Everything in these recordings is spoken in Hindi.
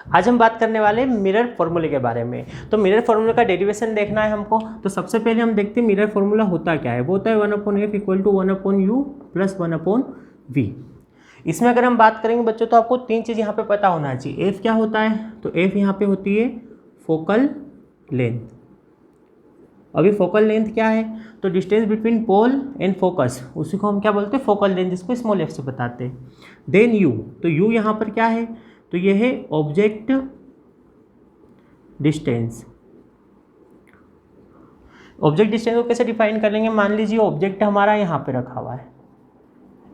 आज हम बात करने वाले मिरर फॉर्मूले के बारे में। तो मिरर फॉर्मूले का डेरिवेशन देखना है हमको, तो सबसे पहले हम देखते हैं मिरर फॉर्मूला होता क्या है। वो होता है 1/f equal to 1/u plus 1/v। इसमें अगर हम बात करेंगे बच्चों तो आपको तीन चीज़ यहाँ पे पता होना चाहिए। एफ क्या होता है, तो एफ यहाँ पे होती है फोकल लेंथ। अभी फोकल लेंथ क्या है, तो distance between pole and focus, उसी को हम क्या बोलते हैं फोकल लेंथ, जिसको स्मॉल एफ से बताते हैं। देन यू, तो यू यहाँ पर क्या है, तो ये है ऑब्जेक्ट डिस्टेंस। ऑब्जेक्ट डिस्टेंस को कैसे डिफाइन कर लेंगे, मान लीजिए ऑब्जेक्ट हमारा यहाँ पे रखा हुआ है,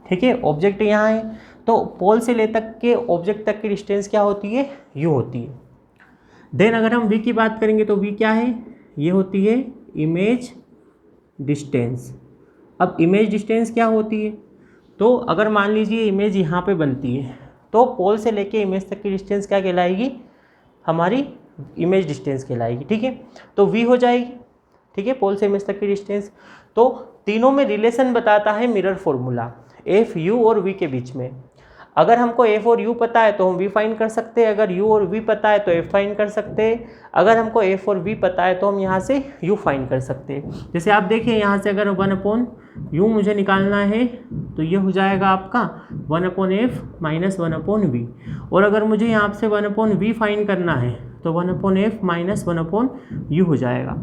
ठीक है, ऑब्जेक्ट यहाँ है, तो पोल से ले तक के ऑब्जेक्ट तक की डिस्टेंस क्या होती है, यू होती है। देन अगर हम वी की बात करेंगे तो वी क्या है, ये होती है इमेज डिस्टेंस। अब इमेज डिस्टेंस क्या होती है, तो अगर मान लीजिए इमेज यहाँ पे बनती है तो पोल से लेके इमेज तक की डिस्टेंस क्या कहलाएगी, हमारी इमेज डिस्टेंस कहलाएगी, ठीक है। तो v हो जाएगी, ठीक है, पोल से इमेज तक की डिस्टेंस। तो तीनों में रिलेशन बताता है मिरर फॉर्मूला, एफ यू और v के बीच में। अगर हमको f और u पता है तो हम v फाइंड कर सकते हैं, अगर u और v पता है तो f फाइंड कर सकते हैं, अगर हमको f और v पता है तो हम यहाँ से u फाइंड कर सकते हैं। जैसे आप देखिए यहाँ से अगर 1/u मुझे निकालना है तो ये हो जाएगा आपका 1/f माइनस 1/v, और अगर मुझे यहाँ से 1/v फाइंड करना है तो 1/f माइनस 1/u हो जाएगा।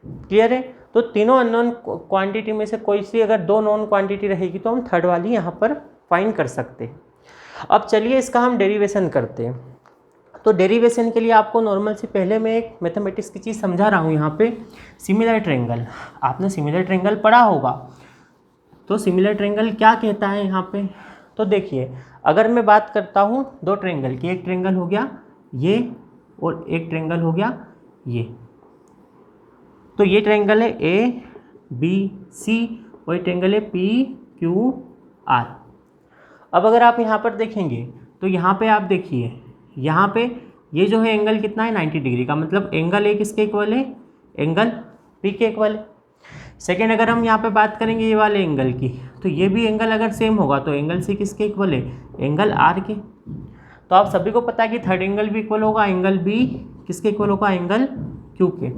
क्लियर है। तो तीनों अननोन क्वांटिटी में से कोई सी अगर दो नॉन क्वांटिटी रहेगी तो हम थर्ड वाली यहाँ पर फाइंड कर सकते हैं। अब चलिए इसका हम डेरिवेशन करते हैं। तो डेरिवेशन के लिए आपको नॉर्मल से पहले मैं एक मैथमेटिक्स की चीज़ समझा रहा हूँ यहाँ पे, सिमिलर ट्रायंगल। आपने सिमिलर ट्रायंगल पढ़ा होगा, तो सिमिलर ट्रायंगल क्या कहता है यहाँ पे, तो देखिए अगर मैं बात करता हूँ दो ट्रायंगल की, एक ट्रायंगल हो गया ये और एक ट्रायंगल हो गया ये, तो ये ट्रायंगल है ए बी सी और ये ट्रायंगल है पी क्यू आर। अब अगर आप यहाँ पर देखेंगे तो यहाँ पे आप देखिए, यहाँ पे ये जो है एंगल कितना है 90 डिग्री का, मतलब एंगल ए किसके इक्वल है, एंगल पी के इक्वल है। सेकेंड अगर हम यहाँ पे बात करेंगे ये वाले एंगल की, तो ये भी एंगल अगर सेम होगा तो एंगल सी किसके इक्वल है, एंगल आर के। तो आप सभी को पता है कि थर्ड एंगल भी इक्वल होगा, एंगल बी किसके इक्वल होगा, एंगल क्यू के।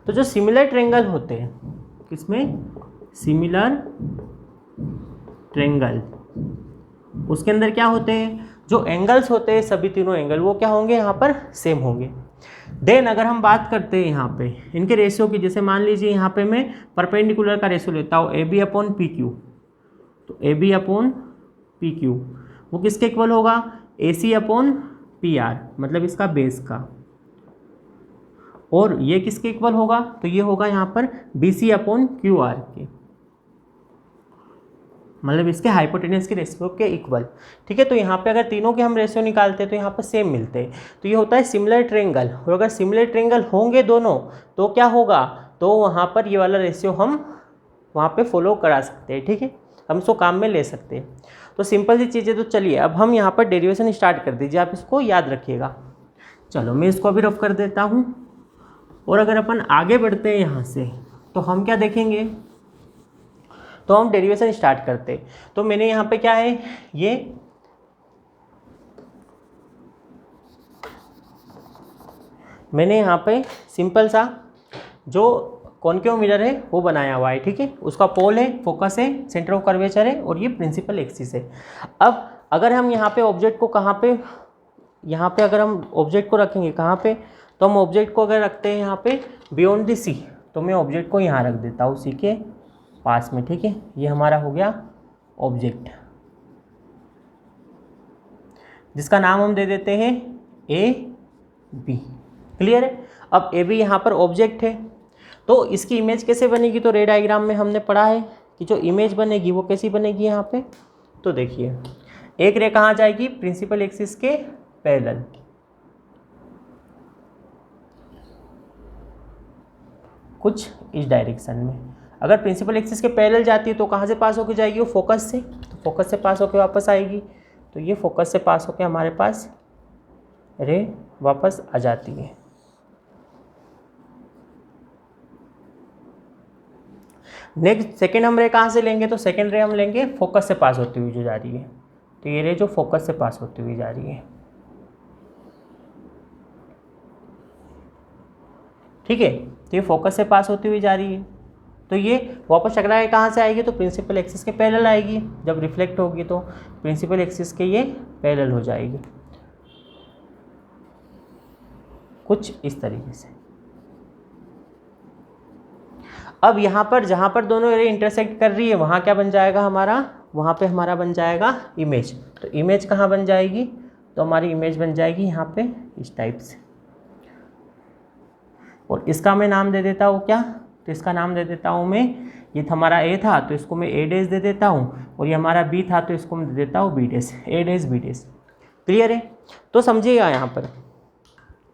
तो जो सिमिलर ट्रायंगल होते हैं, किसमें, सिमिलर ट्रायंगल, उसके अंदर क्या होते हैं, जो एंगल्स होते हैं सभी तीनों एंगल वो क्या होंगे, यहाँ पर सेम होंगे। देन अगर हम बात करते हैं यहाँ पे इनके रेशियो की, जैसे मान लीजिए यहाँ पे मैं परपेंडिकुलर का रेशियो लेता हूँ ए बी अपॉन पी क्यू, तो A B upon P Q वो किसके इक्वल होगा, ए सी अपॉन पी आर, मतलब इसका बेस का। और ये किसके इक्वल होगा, तो ये होगा यहाँ पर B C upon Q R के, मतलब इसके हाइपोटेनस के रेशियो के इक्वल, ठीक है। तो यहाँ पे अगर तीनों के हम रेशियो निकालते हैं तो यहाँ पर सेम मिलते हैं, तो ये होता है सिमिलर ट्रायंगल। और अगर सिमिलर ट्रायंगल होंगे दोनों तो क्या होगा, तो वहाँ पर ये वाला रेशियो हम वहाँ पे फॉलो करा सकते हैं, ठीक है, हम इसको काम में ले सकते हैं। तो सिंपल सी चीज़ें। तो चलिए अब हम यहाँ पर डेरिवेशन स्टार्ट कर दीजिए, आप इसको याद रखिएगा। चलो मैं इसको अभी रफ कर देता हूँ, और अगर अपन आगे बढ़ते हैं यहाँ से तो हम क्या देखेंगे, तो हम डेरिवेशन स्टार्ट करते हैं। तो मैंने यहाँ पे क्या है, ये मैंने यहाँ पे सिंपल सा जो कॉनकेव मिरर है वो बनाया हुआ है, ठीक है। उसका पोल है, फोकस है, सेंटर ऑफ कर्वेचर है और ये प्रिंसिपल एक्सिस है। अब अगर हम यहाँ पे ऑब्जेक्ट को कहाँ पे, यहाँ पे अगर हम ऑब्जेक्ट को रखेंगे कहाँ पे, तो हम ऑब्जेक्ट को अगर रखते हैं यहाँ पे बियॉन्ड द सी, तो मैं ऑब्जेक्ट को यहाँ रख देता हूँ सी के पास में, ठीक है। ये हमारा हो गया ऑब्जेक्ट, जिसका नाम हम दे देते हैं ए बी। क्लियर है। अब ए बी यहाँ पर ऑब्जेक्ट है, तो इसकी इमेज कैसे बनेगी, तो रे डायग्राम में हमने पढ़ा है कि जो इमेज बनेगी वो कैसी बनेगी यहाँ पे, तो देखिए एक रे कहाँ जाएगी, प्रिंसिपल एक्सिस के पैरेलल, कुछ इस डायरेक्शन में। अगर प्रिंसिपल एक्सिस के पैरेलल जाती है तो कहाँ से पास होकर जाएगी, वो फोकस से, तो फोकस से पास होकर वापस आएगी, तो ये फोकस से पास होकर हमारे पास रे वापस आ जाती है। नेक्स्ट सेकेंड हम रे कहाँ से लेंगे, तो सेकेंड रे हम लेंगे फोकस से पास होती हुई जो जा रही है, तो ये रे जो फोकस से पास होती हुई जा रही है। ठीक है। तो ये फोकस से पास होती हुई जा रही है, तो ये वापस टकरा के कहाँ से आएगी, तो प्रिंसिपल एक्सिस के पैरेलल आएगी। जब रिफ्लेक्ट होगी तो प्रिंसिपल एक्सिस के ये पैरेलल हो जाएगी, कुछ इस तरीके से। अब यहाँ पर जहाँ पर दोनों रे इंटरसेक्ट कर रही है वहाँ क्या बन जाएगा हमारा, वहाँ पे हमारा बन जाएगा इमेज। तो इमेज कहाँ बन जाएगी, तो हमारी इमेज बन जाएगी यहाँ पे इस टाइप से। और इसका मैं नाम दे देता हूँ क्या, तो इसका नाम दे देता हूँ मैं, ये हमारा ए था तो इसको मैं ए डैश दे देता हूँ, और ये हमारा बी था तो इसको मैं दे देता हूँ बी डैश, ए डैश बी डैश। क्लियर है। तो समझिएगा यहाँ पर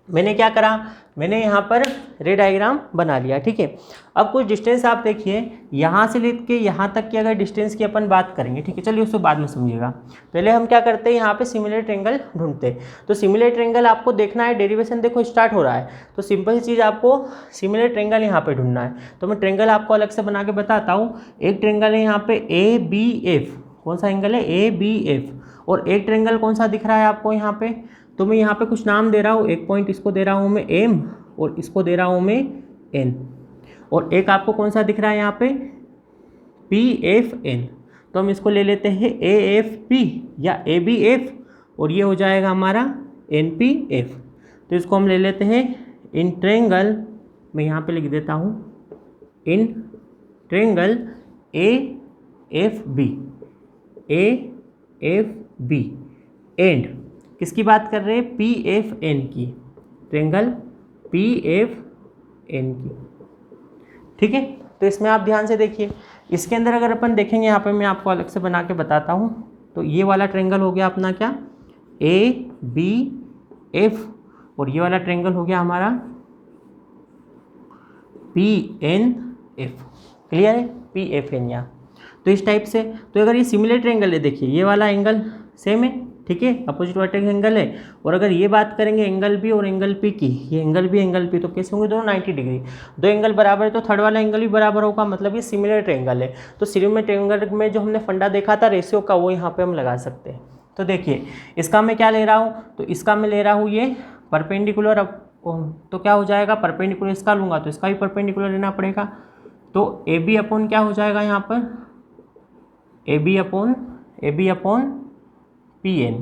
मैंने क्या करा, मैंने यहाँ पर रे डायग्राम बना लिया, ठीक है। अब कुछ डिस्टेंस आप देखिए, यहाँ से लेके यहाँ तक की अगर डिस्टेंस की अपन बात करेंगे, ठीक है, चलिए उसको बाद में समझिएगा। पहले हम क्या करते हैं, यहाँ पे सिमिलर ट्रायंगल ढूंढते हैं। तो सिमिलर ट्रायंगल आपको देखना है, डेरिवेशन देखो स्टार्ट हो रहा है, तो सिंपल चीज़ आपको सिमिलर ट्रायंगल यहाँ पे ढूंढना है। तो मैं ट्रायंगल आपको अलग से बना के बताता हूँ। एक ट्रायंगल है यहाँ पे ABF, कौन सा एंगल है, ABF। और एक ट्रायंगल कौन सा दिख रहा है आपको यहाँ पे, तो मैं यहाँ पे कुछ नाम दे रहा हूँ, एक पॉइंट इसको दे रहा हूँ मैं M, और इसको दे रहा हूँ मैं N। और एक आपको कौन सा दिख रहा है यहाँ पे, PFN। तो हम इसको ले लेते हैं AFP या ABF, और ये हो जाएगा हमारा NPF। तो इसको हम ले लेते हैं इन ट्रायंगल, मैं यहाँ पे लिख देता हूँ इन ट्रायंगल AFB एंड किसकी बात कर रहे हैं, PFN की, ट्रायंगल PFN की, ठीक है। तो इसमें आप ध्यान से देखिए, इसके अंदर अगर अपन देखेंगे, यहाँ पे मैं आपको अलग से बना के बताता हूँ। तो ये वाला ट्रायंगल हो गया अपना क्या, ABF, और ये वाला ट्रायंगल हो गया हमारा PNF। क्लियर है, PFN यहाँ। तो इस टाइप से, तो अगर ये सिमिलर ट्रायंगल है, देखिए ये वाला एंगल सेम है, ठीक है, अपोजिट वर्टेक्स एंगल है। और अगर ये बात करेंगे एंगल बी और एंगल पी की, ये एंगल बी एंगल पी, तो कैसे होंगे, दोनों 90 डिग्री। दो एंगल बराबर है तो थर्ड वाला एंगल भी बराबर होगा, मतलब ये सिमिलर ट्रायंगल है। तो सिमिलर ट्रायंगल में जो हमने फंडा देखा था रेशियो का, वो यहाँ पे हम लगा सकते हैं। तो देखिए इसका मैं क्या ले रहा हूँ, तो इसका मैं ले रहा हूँ ये परपेंडिकुलर, अब तो क्या हो जाएगा, परपेंडिकुलर इसका लूँगा तो इसका भी परपेंडिकुलर लेना पड़ेगा। तो ए बी अपॉन क्या हो जाएगा यहाँ पर, A B upon P N,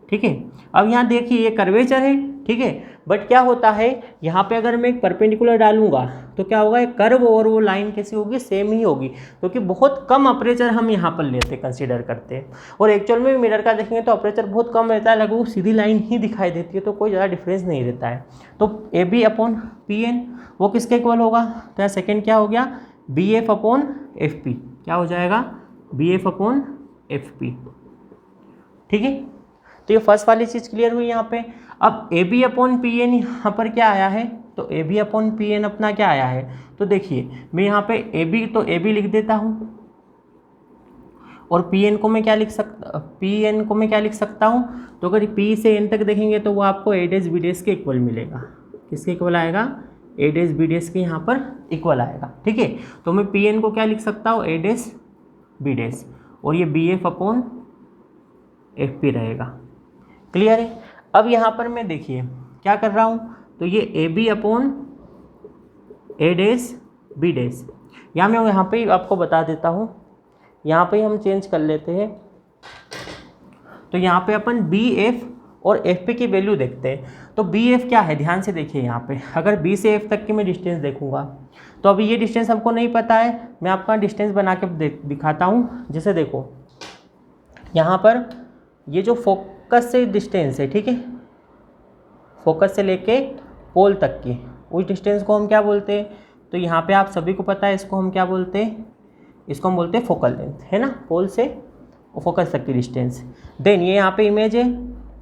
ठीक है। अब यहाँ देखिए ये कर्वेचर है, ठीक है, बट क्या होता है यहाँ पे अगर मैं एक परपेंडिकुलर डालूंगा तो क्या होगा, एक कर्व और वो लाइन कैसी होगी, सेम ही होगी, क्योंकि बहुत कम अपर्चर हम यहाँ पर लेते कंसीडर करते हैं। और एक्चुअल में मिरर का देखेंगे तो अपर्चर बहुत कम रहता है, लगभग सीधी लाइन ही दिखाई देती है, तो कोई ज़्यादा डिफरेंस नहीं रहता है। तो A B upon P N वो किसके इक्वल होगा, तो यहाँ सेकेंड क्या हो गया, B F upon F P, क्या हो जाएगा, B F upon F P, ठीक है। तो ये फर्स्ट वाली चीज़ क्लियर हुई यहाँ पे। अब A B upon P N यहाँ पर क्या आया है, तो A B upon P N अपना क्या आया है, तो देखिए मैं यहाँ पे ए बी, तो ए बी लिख देता हूँ, और पी एन को मैं क्या लिख सकता हूँ, तो अगर पी से एन तक देखेंगे तो वो आपको ए डैश बी डैश के इक्वल मिलेगा। किसके इक्वल आएगा, ए डैश बी डैश के यहाँ पर इक्वल आएगा, ठीक है। तो मैं पी एन को क्या लिख सकता हूँ, ए डैश बी डैश, और ये B F upon F P रहेगा। क्लियर है। अब यहाँ पर मैं देखिए क्या कर रहा हूँ, तो ये A B upon A dash B dash, या मैं यहाँ पे आपको बता देता हूँ, यहाँ पे हम चेंज कर लेते हैं। तो यहाँ पे अपन बी एफ और एफ पी की वैल्यू देखते हैं। तो बी एफ क्या है, ध्यान से देखिए यहाँ पे, अगर बी से एफ तक की मैं डिस्टेंस देखूँगा, तो अभी ये डिस्टेंस हमको नहीं पता है, मैं आपका डिस्टेंस बना के दिखाता हूँ। जैसे देखो यहाँ पर ये जो फोकस से डिस्टेंस है, ठीक है, फोकस से लेके पोल तक की उस डिस्टेंस को हम क्या बोलते हैं, तो यहाँ पे आप सभी को पता है इसको हम क्या बोलते हैं, इसको हम बोलते हैं फोकल लेंथ, है ना, पोल से फोकस तक की डिस्टेंस। देन ये यहाँ पे इमेज है,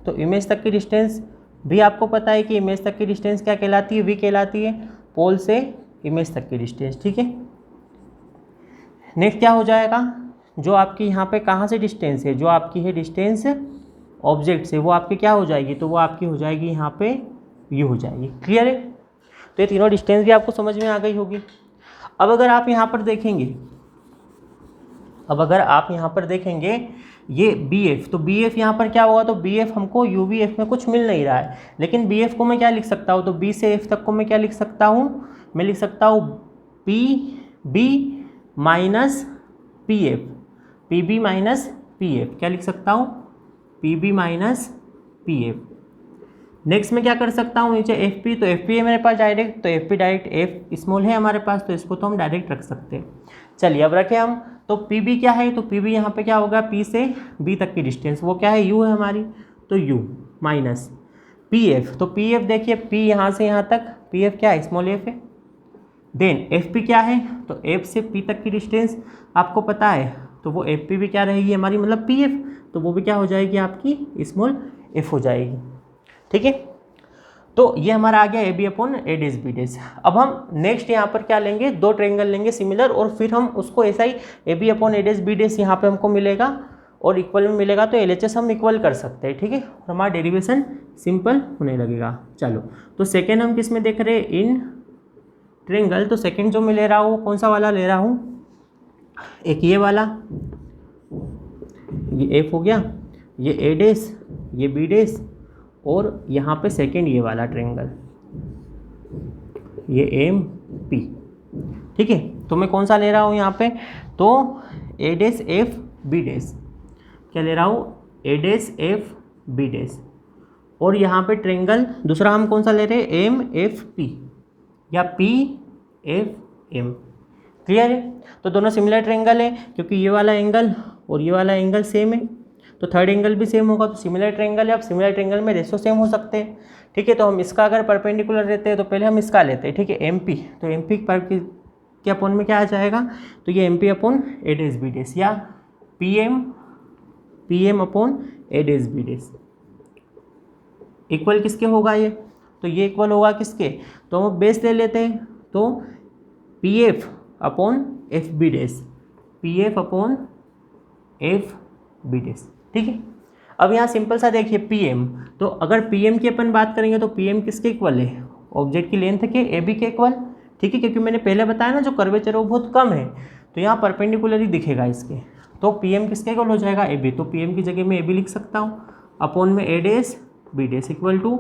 तो इमेज तक की डिस्टेंस भी आपको पता है कि इमेज तक की डिस्टेंस क्या कहलाती है, वी कहलाती है, पोल से इमेज तक की डिस्टेंस, ठीक है। नेक्स्ट क्या हो जाएगा, जो आपकी यहाँ पे कहाँ से डिस्टेंस है, जो आपकी है डिस्टेंस ऑब्जेक्ट से, वो आपकी क्या हो जाएगी, तो वो आपकी हो जाएगी यहाँ पे यू हो जाएगी। क्लियर है। तो ये तीनों डिस्टेंस भी आपको समझ में आ गई होगी। अब अगर आप यहाँ पर देखेंगे अब अगर आप यहाँ पर देखेंगे ये बी एफ, तो बी एफ यहाँ पर क्या होगा, तो बी एफ हमको यू वी एफ में कुछ मिल नहीं रहा है, लेकिन बी एफ को मैं क्या लिख सकता हूँ, तो बी से एफ तक को मैं क्या लिख सकता हूँ, मैं लिख सकता हूँ P B minus P F, P B minus P F, क्या लिख सकता हूँ, P B minus P F. Next में क्या कर सकता हूँ, नीचे एफ पी, तो एफ पी है मेरे पास डायरेक्ट, तो F P direct F small है हमारे पास, तो इसको तो हम डायरेक्ट रख सकते हैं। चलिए अब रखें हम, तो पी बी क्या है, तो पी बी यहाँ पे क्या होगा, पी से बी तक की डिस्टेंस वो क्या है, यू है हमारी, तो यू माइनस पी एफ, तो पी एफ देखिए पी यहाँ से यहाँ तक, पी एफ क्या है, स्मॉल एफ है। देन एफ पी क्या है, तो एफ से पी तक की डिस्टेंस आपको पता है, तो वो एफ पी भी क्या रहेगी हमारी, मतलब पी एफ, तो वो भी क्या हो जाएगी आपकी स्मॉल एफ हो जाएगी। ठीक है, तो ये हमारा आ गया A B upon A dash B dash. अब हम नेक्स्ट यहाँ पर क्या लेंगे, दो ट्रायंगल लेंगे सिमिलर, और फिर हम उसको ऐसा ही A B upon A dash B dash यहाँ पर हमको मिलेगा और इक्वल में मिलेगा, तो एल एच एस हम इक्वल कर सकते हैं। ठीक है, और हमारा डेरिवेशन सिंपल होने लगेगा। चलो, तो सेकेंड हम किस में देख रहे हैं, इन ट्रायंगल, तो सेकेंड जो मैं ले रहा हूँ कौन सा वाला ले रहा हूँ, एक ये वाला, ये एफ हो गया, ये ए डेस, ये बी डेस, और यहाँ पे सेकेंड ये वाला ट्रायंगल, ये एम पी। ठीक है, तो मैं कौन सा ले रहा हूँ यहाँ पे, तो ए डेस एफ बी डेस, क्या ले रहा हूँ, ए डेस एफ बी डेस, और यहाँ पे ट्रायंगल दूसरा हम कौन सा ले रहे हैं, एम एफ पी या पी एफ एम। क्लियर है, तो दोनों सिमिलर ट्रायंगल है, क्योंकि ये वाला एंगल और ये वाला एंगल सेम है, तो थर्ड एंगल भी सेम होगा, तो सिमिलर ट्रायंगल है। अब सिमिलर ट्रायंगल में रेशो सेम हो सकते हैं। ठीक है, तो हम इसका अगर परपेंडिकुलर लेते हैं तो पहले हम इसका लेते हैं। ठीक है, एम पी, तो एम पी पर के अपॉन में क्या आ जाएगा, तो ये M P upon A dash B डेस, या P M upon A dash B dash equal किसके होगा ये, तो ये इक्वल होगा किसके, तो हम बेस ले लेते हैं, तो P F upon F B dash, P F upon F B dash. ठीक है, अब यहाँ सिंपल सा देखिए पी एम, तो अगर पी एम की अपन बात करेंगे तो पी एम किसके इक्वल है, ऑब्जेक्ट की लेंथ के ए बी के इक्वल। ठीक है, क्योंकि मैंने पहले बताया ना जो कर्वेचर वो बहुत कम है, तो यहाँ परपेंडिकुलर ही दिखेगा इसके, तो पी एम किसके इक्वल हो जाएगा, ए बी, तो पी एम की जगह मैं ए बी लिख सकता हूँ, अपॉन में A dash B dash equal to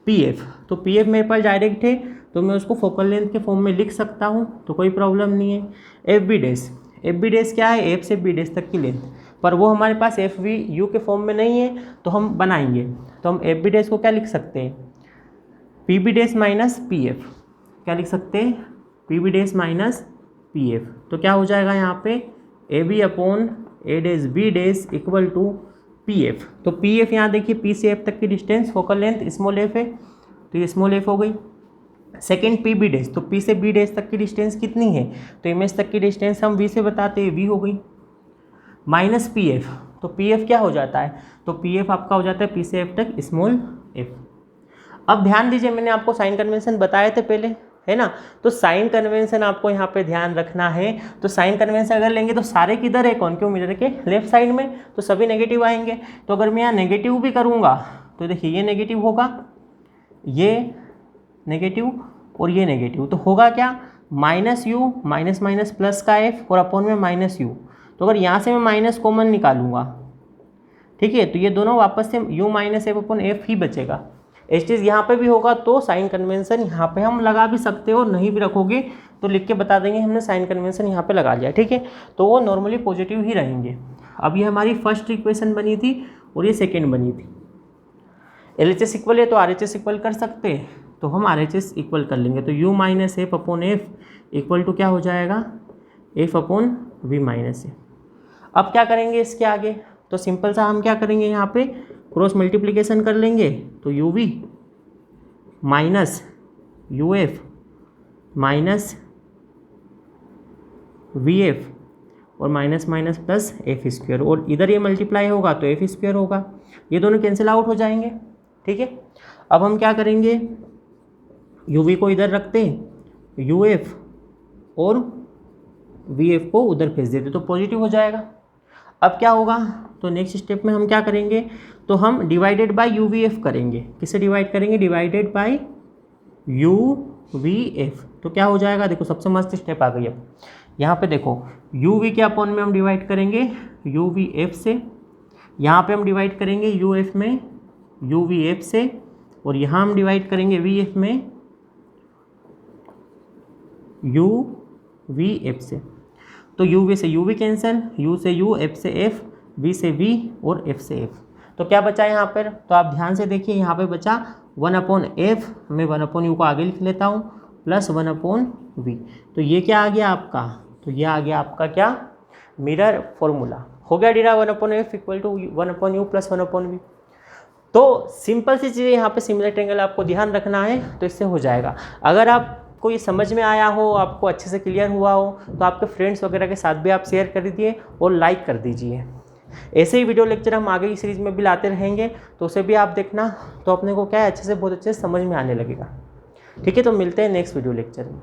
P F, तो पी एफ मेरे पास डायरेक्ट है, तो मैं उसको फोकल लेंथ के फॉर्म में लिख सकता हूँ, तो कोई प्रॉब्लम नहीं है। एफ बी डेस क्या है, एफ से बी डेस तक की लेंथ, पर वो हमारे पास एफ वी यू के फॉर्म में नहीं है, तो हम बनाएंगे, तो हम एफ बी डेस को क्या लिख सकते हैं, P B dash minus P F, क्या लिख सकते हैं, P B dash minus P F, तो क्या हो जाएगा यहाँ पे A B upon A dash B dash equal to P F. तो पी एफ यहाँ देखिए पी से एफ तक की distance focal length small F है, तो ये स्मॉल एफ हो गई। सेकेंड पी बी डेस, तो पी से बी डेस तक की डिस्टेंस कितनी है, तो एम एस तक की डिस्टेंस हम वी से बताते हैं, वी हो गई, माइनस पी एफ, तो पी एफ क्या हो जाता है, तो पी एफ आपका हो जाता है पी से एफ तक स्मॉल एफ। अब ध्यान दीजिए, मैंने आपको साइन कन्वेंशन बताए थे पहले, है ना, तो साइन कन्वेंशन आपको यहाँ पे ध्यान रखना है। तो साइन कन्वेंशन अगर लेंगे तो सारे किधर है, कॉन्केव मिरर के लेफ्ट साइड में, तो सभी नेगेटिव आएंगे। तो अगर मैं यहाँ नेगेटिव भी करूँगा तो देखिए ये नेगेटिव होगा, ये नेगेटिव और ये नेगेटिव, तो होगा क्या, minus you minus minus plus का एफ और अपॉन में माइनस यू। तो अगर यहाँ से मैं माइनस कॉमन निकालूंगा, ठीक है, तो ये दोनों वापस से U minus F upon F ही बचेगा। इस चीज़ यहाँ पे भी होगा, तो साइन कन्वेंशन यहाँ पे हम लगा भी सकते हो, नहीं भी रखोगे तो लिख के बता देंगे हमने साइन कन्वेंशन यहाँ पे लगा लिया। ठीक है, तो वो नॉर्मली पॉजिटिव ही रहेंगे। अब ये हमारी फर्स्ट इक्वेशन बनी थी और ये सेकेंड बनी थी। LHS इक्वल है तो RHS इक्वल कर सकते हैं, तो हम RHS इक्वल कर लेंगे। तो u minus F upon F equal to क्या हो जाएगा, F upon V minus A. अब क्या करेंगे इसके आगे, तो सिंपल सा हम क्या करेंगे, यहाँ पे क्रॉस मल्टीप्लिकेशन कर लेंगे, तो U V minus U F minus V F और minus minus plus F square, और इधर ये मल्टीप्लाई होगा तो एफ स्क्वायर होगा, ये दोनों कैंसिल आउट हो जाएंगे। ठीक है, अब हम क्या करेंगे, यू वी को इधर रखते हैं, यू एफ और वी एफ को उधर भेज देते, तो पॉजिटिव हो जाएगा। अब क्या होगा, तो नेक्स्ट स्टेप में हम क्या करेंगे, तो हम divided by you V F करेंगे। किससे डिवाइड करेंगे, divided by you V F, तो क्या हो जाएगा, देखो सबसे मस्त स्टेप आ गई। अब यहाँ पे देखो यू वी के अपॉन में हम डिवाइड करेंगे यू वी एफ से, यहाँ पे हम डिवाइड करेंगे यू एफ में यू वी एफ से, और यहाँ हम डिवाइड करेंगे वी एफ में यू वी एफ से। तो यू वी से यू वी कैंसिल, यू से यू, एफ से एफ, वी से वी और एफ से एफ। तो क्या बचा यहाँ पर, तो आप ध्यान से देखिए यहाँ पे बचा 1/f, मैं 1/u को आगे लिख लेता हूँ, प्लस 1/v। तो ये क्या आ गया आपका, तो ये आ गया आपका क्या, मिरर फॉर्मूला हो गया derive 1/f equal to 1/u plus 1/v। तो सिंपल सी चीज़ें यहाँ पे सिमिलर ट्रायंगल आपको ध्यान रखना है, तो इससे हो जाएगा। अगर आपको ये समझ में आया हो, आपको अच्छे से क्लियर हुआ हो, तो आपके फ्रेंड्स वगैरह के साथ भी आप शेयर कर दीजिए और लाइक कर दीजिए। ऐसे ही वीडियो लेक्चर हम आगे की सीरीज़ में भी लाते रहेंगे, तो उसे भी आप देखना, तो अपने को क्या है अच्छे से बहुत अच्छे से समझ में आने लगेगा। ठीक है, तो मिलते हैं नेक्स्ट वीडियो लेक्चर में।